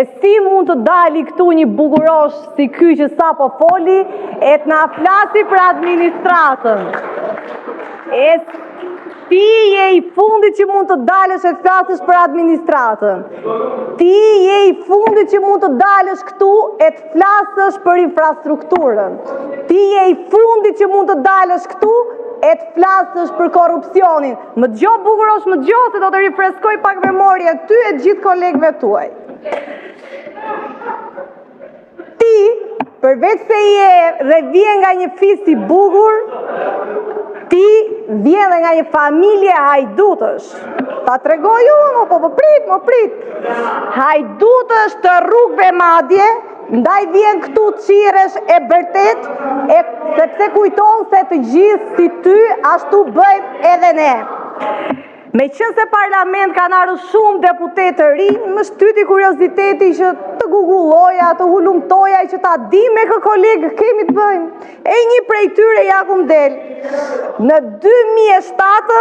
E si mund të dali këtu një bukurosh si ky që sa po foli, e të na flasi për administratën. E ti je i fundit që mund të dalësh e të flasësh për administratën. Ti je i fundit që mund të dalësh këtu e të flasësh për infrastrukturën. Ti je i fundit që mund të dalësh këtu e të flasësh për korrupsionin. Më dëgjo bukurosh, më dëgjo se do të rifreskoj pak memorien ty e gjithë kolegëve tuaj. Ti, përveç se je dhe vjen nga një fis i bukur, ti vjen dhe nga një familje hajdutësh. Ta tregoj unë, më prit. Hajdutësh të rrugëve madje, ndaj vjen këtu qiresh e bërtet, sepse kujton se të gjithë si ty, ashtu bëjmë edhe ne. Me qënë se parlament kanë arru shumë deputet të rinj, më shtyti kurioziteti që të googulloja, të hulumtoja, që ta di me kë kolegë kemi të bëjmë. E një prej tyre ja kum del. Në 2007,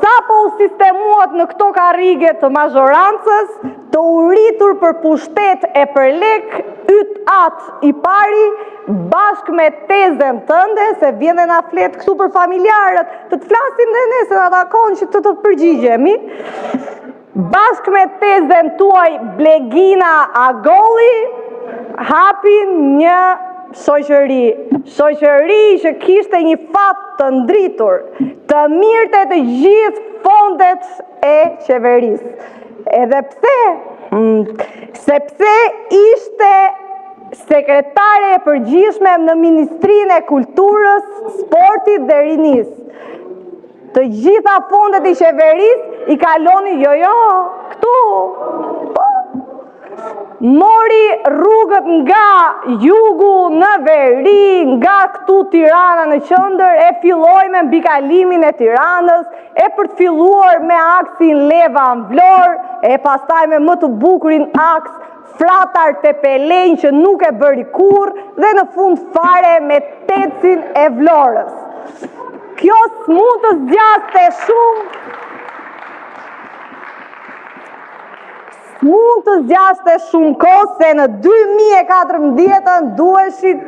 sa po u sistemuat në këto karrige të mazhorancës, të uritur për pushtet e për lek, yt atë i pari, bashk me tezën tënde, se vjen dhe na flet këtu për familjarët, të flasim dhe ne, se na takon që të përgjigjemi. Bashk me tezën tuaj Blegina Agolli, hapin një shoqëri që kishte një fat të ndritur, të mirëte të gjithë fondet e qeverisë. Edhe pse? Sepse ishte sekretare e përgjithshme në Ministrinë e Kulturës, Sportit dhe Rinisë. Të gjitha fondet e qeverisë i kaloni këtu. Mori rrugët nga jugu në veri, nga këtu Tirana në qendër, e filloi me mbikalimin e Tiranës, e për të filluar me aksin Leva në Vlorë, e pastaj me më të bukurin aks Fratar të Pelenj që nuk e bëri kur, dhe në fund fare me Tecin e Vlorës. Kjo s'mund të zgjaste shumë, mund të zgjaste shumë kohë, se në 2014 duheshit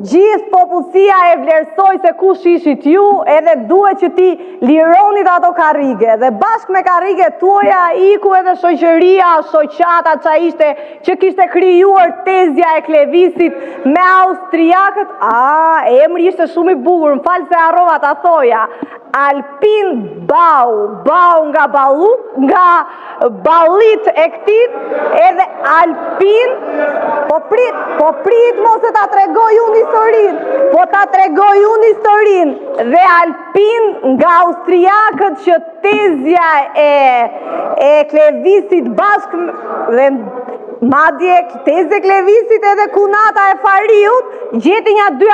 gjithë popullsia e vlerësoj se kush ishit ju, edhe duhet që ti lironit ato karrige. Dhe bashk me karrige tuaja iku edhe shoqëria, shoqata që kishte krijuar tezja e Klevisit me austriakët. Emri ishte shumë i bukur, më falë se harrova ta thoja. Alpin Bau nga ballit e këtit, edhe Alpin, po prit mos e ta tregoj unë historinë, dhe Alpin nga austriakët që tezja e Klevisit bashk dhe madje tezja e Klevisit edhe kunata e Fariut, gjeti një dy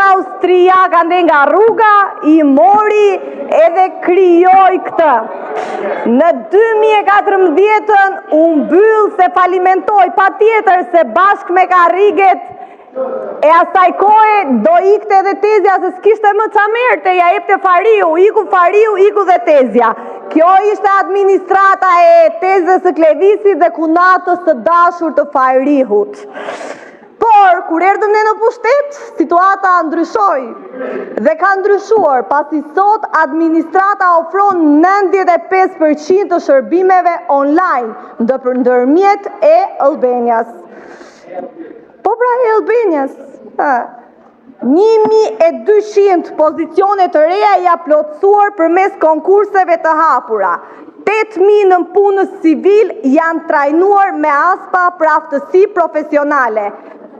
austriak andej nga rruga, i mori edhe krijoi këtë. Në 2014 u mbyll se falimentoi, patjetër se bashk me karriget e asaj kohe do ikte edhe tezja, se s'kishte më ça merrte, ja jepte Fariu, iku dhe tezja. Kjo ishte administrata e tezës së Klevisit dhe kunatës të dashur të Farihut. Por, kur erdhëm ne në pushtet, situata ndryshoi dhe ka ndryshuar, pasi sot administrata ofron 95% të shërbimeve online ndërmjet e-Albanias. Po pra e-Albanias, 1200 pozicione të reja ja plotësuar përmes konkurseve të hapura. 8.000 në punës civil janë trajnuar me aspa për aftësi profesionale.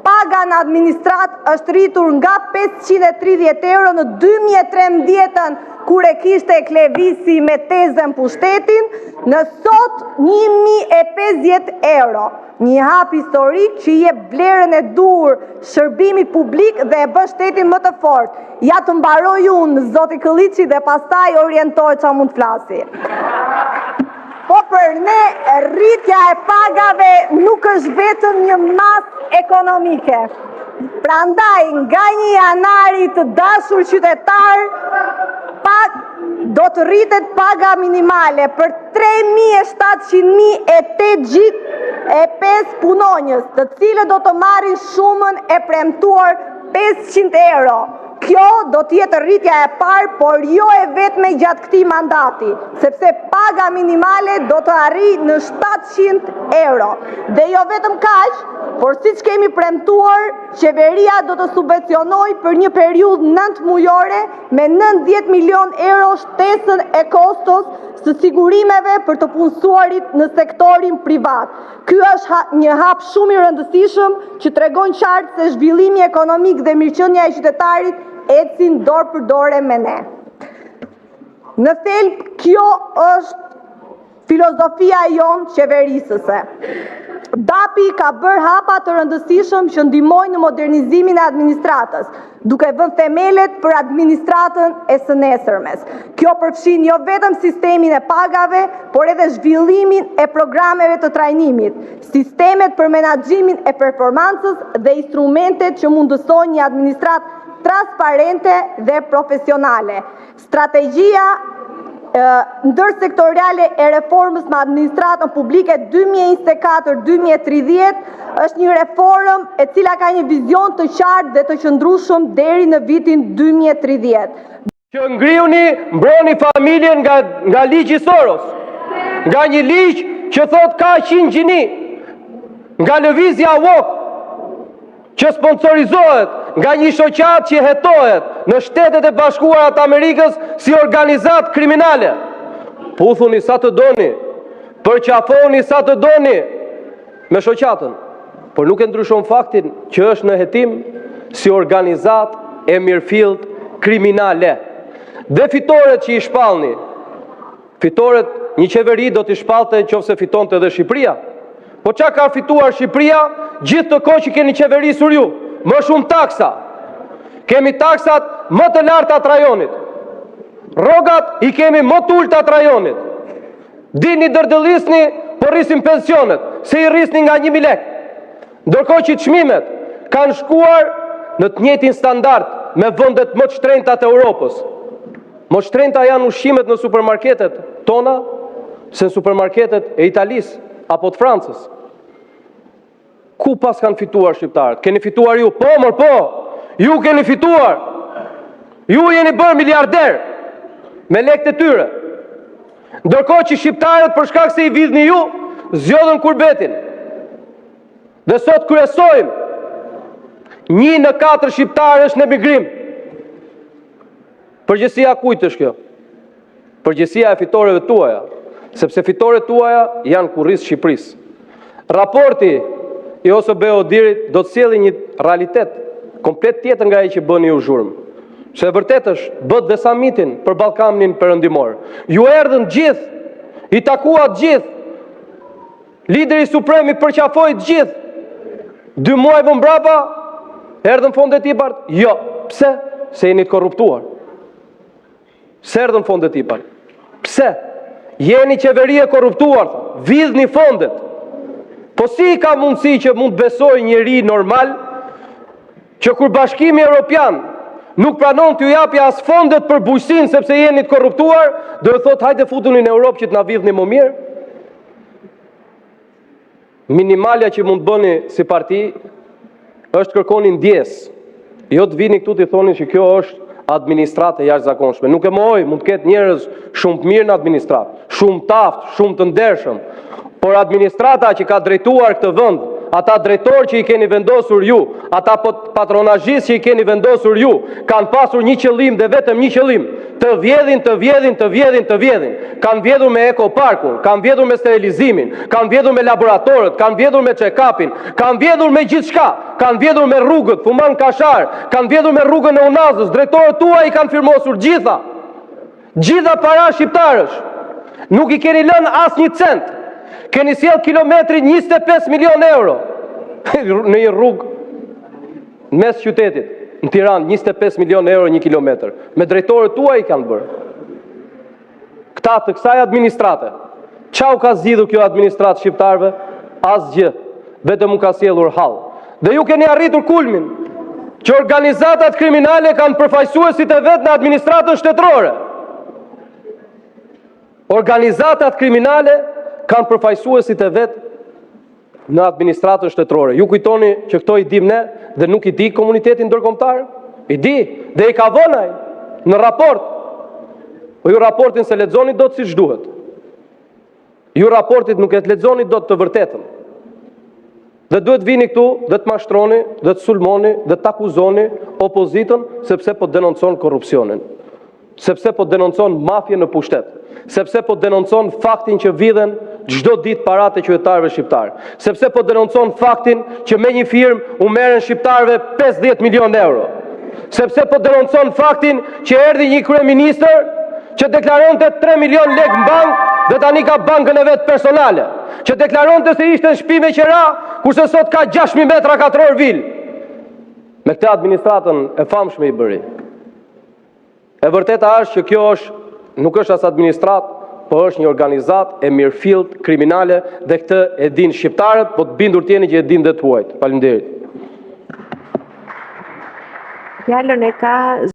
Paga në administrat është rritur nga 530 euro në 2013, kur e kishte Klevisi me tezën pushtetin, në sot 1050 euro. Një hap historik që jep vlerën e dur shërbimit publik dhe e bën shtetin më të fortë. Ja të mbaroj unë, zoti Këlliçi, dhe pastaj orientoj çfarë mund të flasi. Po për ne, rritja e pagave nuk është vetëm një masë ekonomike. Prandaj, nga 1 janari të dashur qytetar, do të rritet paga minimale për 3.705 punonjës, të cilët do të marrin shumën e premtuar 500 euro. Kjo do t'jetë rritja e parë, por jo e vetme gjatë këtij mandati, sepse paga minimale do të arrijë në 700 euro. Dhe jo vetëm kaq, por siç kemi premtuar, qeveria do të subvencionojë për një periudhë 9 mujore me 90 milion euro shtesën e kostos së sigurimeve për të punësuarit në sektorin privat. Ky është një hap shumë i rëndësishëm që tregon qartë se zhvillimi ekonomik dhe mirëqenia e qytetarit ecin dorë për dore me ne. Në thelb, kjo është filozofia jonë qeverisëse. DAP-i ka bërë hapa të rëndësishëm që ndihmojnë në modernizimin e administratës, duke vënë themelet për administratën e së nesërmes. Kjo përfshin jo vetëm sistemin e pagave, por edhe zhvillimin e programeve të trajnimit, sistemet për menaxhimin e performancës dhe instrumentet që mundësojnë një administratë transparente dhe profesionale. Strategjia ndërsektoriale e reformës me administratën publike 2024-2030 është një reformë e cila ka një vizion të qartë dhe të qëndrueshëm deri në vitin 2030. Që ngriuni, mbroni familjen nga ligji Soros, nga një ligj që thot ka 100 gjini, nga lëvizja woke, që sponsorizohet nga një shoqat që hetohet në Shtetet e Bashkuara të Amerikës si organizat kriminale. Puthuni sa të doni, përqafoni sa të doni me shoqatën, por nuk e ndryshon faktin që është në hetim si organizat e mirëfillt kriminale. Dhe fitoret që i shpallni, fitoret një qeveri do t'i shpallte nëse fitonte edhe Shqipëria. Po qa ka fituar Shqipëria gjithë të kohë që keni qeverisur ju? Më shumë taksa. Kemi taksat më të larta të rajonit. Rrogat i kemi më të ulta të rajonit. Dini dërdëllisni, po rrisim pensionet, se i rrisni nga 1.000 lekë. Ndërkohë që çmimet kanë shkuar në të njëjtin standard me vendet më të shtrenjta të Europës. Më shtrenjta janë ushqimet në supermarketet tona se në supermarketet e Italisë apo të Francës. Ku pas kanë fituar shqiptarët? Keni fituar ju? Po, mor, po! Ju keni fituar! Ju jeni bërë miliarder me lekët e tyre. Ndërkohë që shqiptarët për shkak se i vidhni ju, zgjodhen kurbetin. Dhe sot kryesojmë 1 në 4 shqiptarë është në migrim. Përgjegjësia kujt është kjo? Përgjegjësia e fitoreve tuaja, sepse fitoret tuaja janë kurriz Shqipërisë. Raporti i OSBE-ODIR-it do të sjellë një realitet komplet tjetër nga ai që bëni ju zhurmë. Se e vërtet është bët dhe samitin për Ballkanin perëndimor. Ju erdhën gjithë, i takuat gjithë, lideri suprem i përqafoi gjithë. 2 muaj më mbrapa erdhën fondet IPART? Jo. Pse? Se jeni të korruptuar. Pse erdhën fondet IPART? Pse? Jeni qeveri e korruptuar, vidhni fondet. Po si ka mundësi që mund besoj njeri normal që kur Bashkimi Evropian nuk pranon t'ju japja as fondet për bujqësinë sepse jeni të korruptuar, do të thotë hajde futuni në Europë që t'na vidhni më mirë? Minimalja që mund bëni si parti është kërkoni ndjes. Jo të vini këtu t'i thoni që kjo është administratë e jashtëzakonshme. Nuk e mohoj, mund të ketë njerëz shumë të mirë në administratë, shumë të aftë, shumë të ndershëm. Por administrata që ka drejtuar këtë vend, ata drejtorë që i keni vendosur ju, ata patronazhistë që i keni vendosur ju, kanë pasur një qëllim dhe vetëm një qëllim, të vjedhin. Kanë vjedhur me ekoparkun, kanë vjedhur me sterilizimin, kanë vjedhur me laboratorët, kanë vjedhur me check-upin, kanë vjedhur me gjithçka, kanë vjedhur me rrugët, Fuman Kashar, kanë vjedhur me rrugën e Unazës, drejtorët tuaj i kanë firmosur gjitha. Gjitha para shqiptarësh. Nuk i keni lënë asnjë cent. Keni sjell kilometri 25 milion euro në një rrugë në mes qytetit, në Tiranë, 25 milion euro një kilometër. Me drejtorët tuaj i kanë bërë. Këta të kësaj administrate. Çau ka zgjidhur kjo administratë shqiptarëve? Asgjë. Vetëm u ka sjellur hall. Dhe ju keni arritur kulmin që organizatat kriminale kanë përfaqësuesit e vet në administratën shtetërore. organizatat kriminale kanë përfaqësuesit e vet në administratën shtetërore. Ju kujtoni që këto i dim ne dhe nuk i di komunitetin ndërkombëtar? I di dhe i ka vënë ai në raport. Po ju raportin se lexoni dot siç duhet. Ju raportit nuk e lexoni dot të vërtetën. Dhe duhet vini këtu dhe të mashtroni, dhe të sulmoni, dhe të akuzoni opozitën sepse po denoncon korrupsionin, sepse po denoncon mafje në pushtet, sepse po denoncon faktin që vidhen çdo ditë paratë e qytetarëve shqiptar, sepse po denoncon faktin që me një firmë u merren shqiptarëve 50 milion euro, sepse po denoncon faktin që erdhi një kryeministër që deklaronte 3 milion lekë në bankë dhe tani ka bankën e vet personale, që deklaronte se ishte në shtëpi me qera, kurse sot ka 6.000 metra katror vil. Me këtë administratën e famshme i bëri. E vërteta është që kjo nuk është as administratë, por është një organizat e mirëfillt kriminale dhe këtë e din shqiptarët, po të bindur t'jeni që e din dhe tuajt. Faleminderit. Fjalën e ka